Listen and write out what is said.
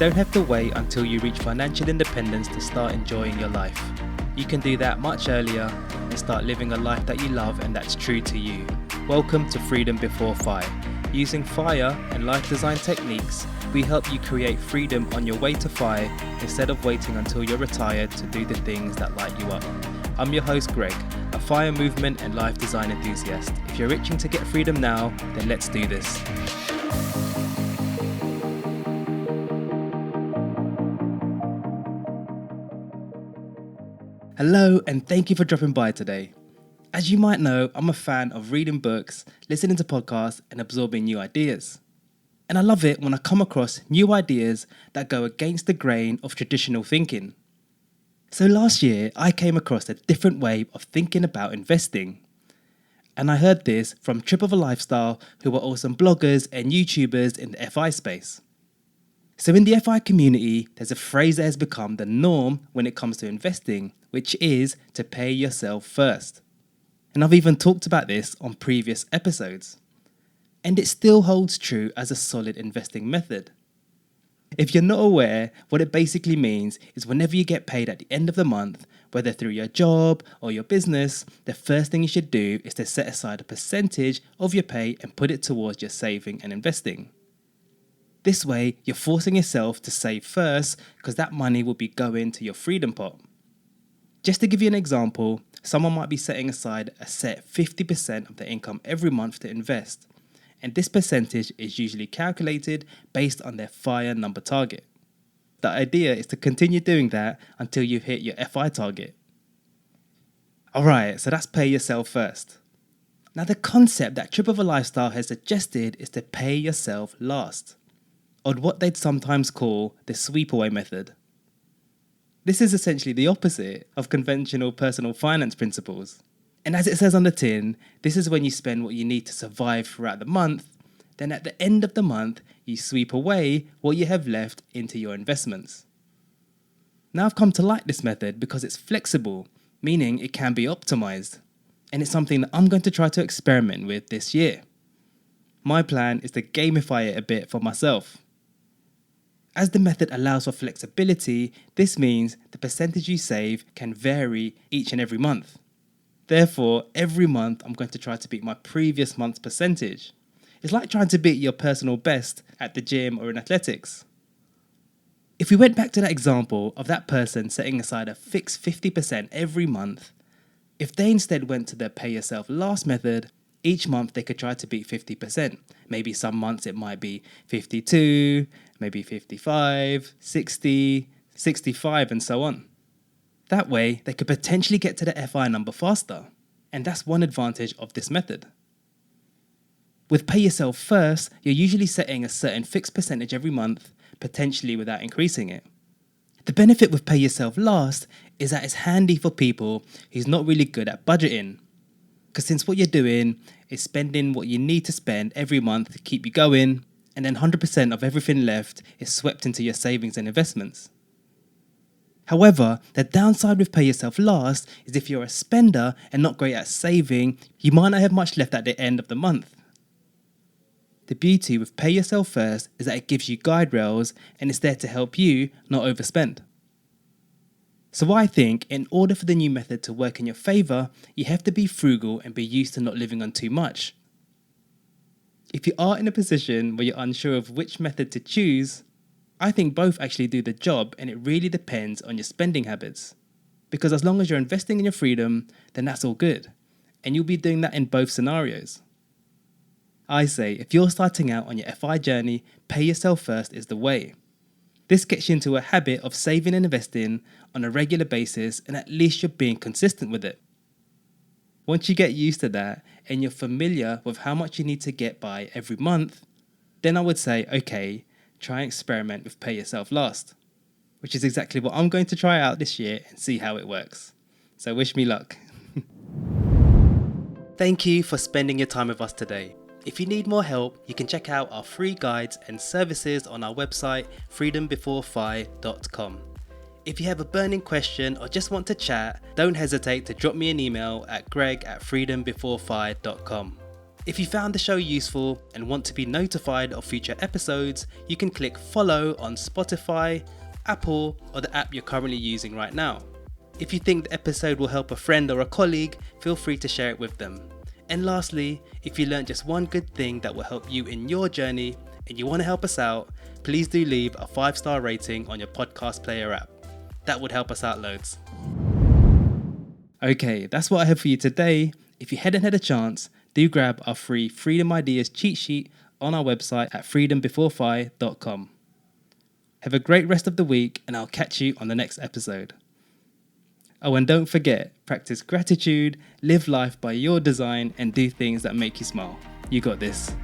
don't have to wait until you reach financial independence to start enjoying your life. You can do that much earlier and start living a life that you love and that's true to you. Welcome to Freedom Before FI. Using FIRE and life design techniques, we help you create freedom on your way to FI instead of waiting until you're retired to do the things that light you up. I'm your host Greg, a FIRE movement and life design enthusiast. If you're itching to get freedom now, then let's do this. Hello and thank you for dropping by today. As you might know, I'm a fan of reading books, listening to podcasts and absorbing new ideas. And I love it when I come across new ideas that go against the grain of traditional thinking. So last year, I came across a different way of thinking about investing. And I heard this from Trip of a Lifestyle, who are awesome bloggers and YouTubers in the FI space. So in the FI community, there's a phrase that has become the norm when it comes to investing, which is to pay yourself first. And I've even talked about this on previous episodes. And it still holds true as a solid investing method. If you're not aware, what it basically means is whenever you get paid at the end of the month, whether through your job or your business, the first thing you should do is to set aside a percentage of your pay and put it towards your saving and investing. This way, you're forcing yourself to save first because that money will be going to your freedom pot. Just to give you an example, someone might be setting aside a set 50% of their income every month to invest, and this percentage is usually calculated based on their FIRE number target. The idea is to continue doing that until you hit your FI target. Alright, so that's pay yourself first. Now the concept that Trip of a Lifestyle has suggested is to pay yourself last, or what they'd sometimes call the sweep away method. This is essentially the opposite of conventional personal finance principles. And as it says on the tin, this is when you spend what you need to survive throughout the month, then at the end of the month, you sweep away what you have left into your investments. Now I've come to like this method because it's flexible, meaning it can be optimized. And it's something that I'm going to try to experiment with this year. My plan is to gamify it a bit for myself. As the method allows for flexibility, this means the percentage you save can vary each and every month. Therefore, every month I'm going to try to beat my previous month's percentage. It's like trying to beat your personal best at the gym or in athletics. If we went back to that example of that person setting aside a fixed 50% every month, if they instead went to the pay yourself last method, each month they could try to beat 50%. Maybe some months it might be 52, maybe 55, 60, 65 and so on. That way, they could potentially get to the FI number faster. And that's one advantage of this method. With pay yourself first, you're usually setting a certain fixed percentage every month, potentially without increasing it. The benefit with pay yourself last is that it's handy for people who's not really good at budgeting. Because since what you're doing is spending what you need to spend every month to keep you going, and then 100% of everything left is swept into your savings and investments. However, the downside with pay yourself last is if you're a spender and not great at saving, you might not have much left at the end of the month. The beauty with pay yourself first is that it gives you guide rails and it's there to help you not overspend. So I think in order for the new method to work in your favour, you have to be frugal and be used to not living on too much. If you are in a position where you're unsure of which method to choose, I think both actually do the job and it really depends on your spending habits. Because as long as you're investing in your freedom, then that's all good. And you'll be doing that in both scenarios. I say, if you're starting out on your FI journey, pay yourself first is the way. This gets you into a habit of saving and investing on a regular basis and at least you're being consistent with it. Once you get used to that and you're familiar with how much you need to get by every month, then I would say, okay, try and experiment with pay yourself last, which is exactly what I'm going to try out this year and see how it works. So wish me luck. Thank you for spending your time with us today. If you need more help, you can check out our free guides and services on our website, freedombeforefi.com. If you have a burning question or just want to chat, don't hesitate to drop me an email at greg@freedombeforefi.com. If you found the show useful and want to be notified of future episodes, you can click follow on Spotify, Apple, or the app you're currently using right now. If you think the episode will help a friend or a colleague, feel free to share it with them. And lastly, if you learned just one good thing that will help you in your journey and you want to help us out, please do leave a 5-star rating on your podcast player app. That would help us out loads. Okay, that's what I have for you today. If you hadn't had a chance, do grab our free Freedom Ideas cheat sheet on our website at freedombeforefi.com. Have a great rest of the week, and I'll catch you on the next episode. Oh, and don't forget, practice gratitude, live life by your design, and do things that make you smile. You got this.